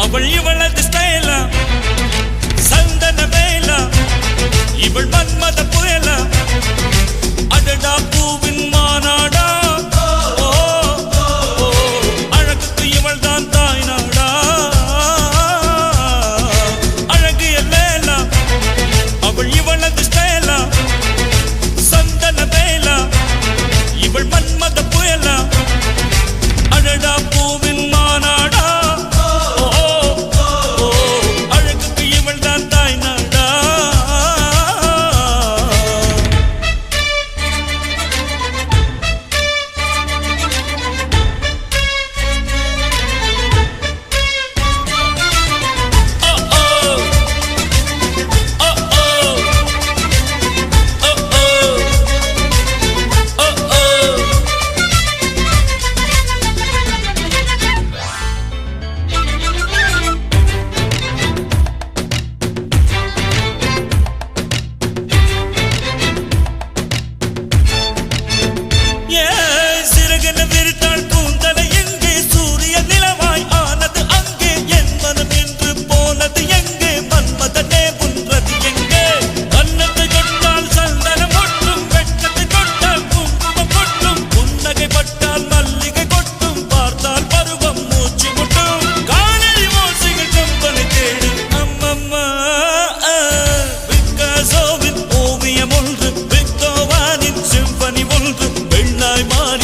அவள் இவளது ஸ்டைலா சந்தன வேலா இவள் மன்மத புயலா அடடா பூவின் மாநாடா அழகுக்கு இவள் தான் தாய் நாடா அழகு எல்லேலா அவள் இவளது ஸ்டைலா சந்தன வேலா இவள் மன்மத புயலா அடடா பூவின் மாநாடா அழகுக்கு இவள் தான் தாய் நாடா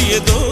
ஏதோ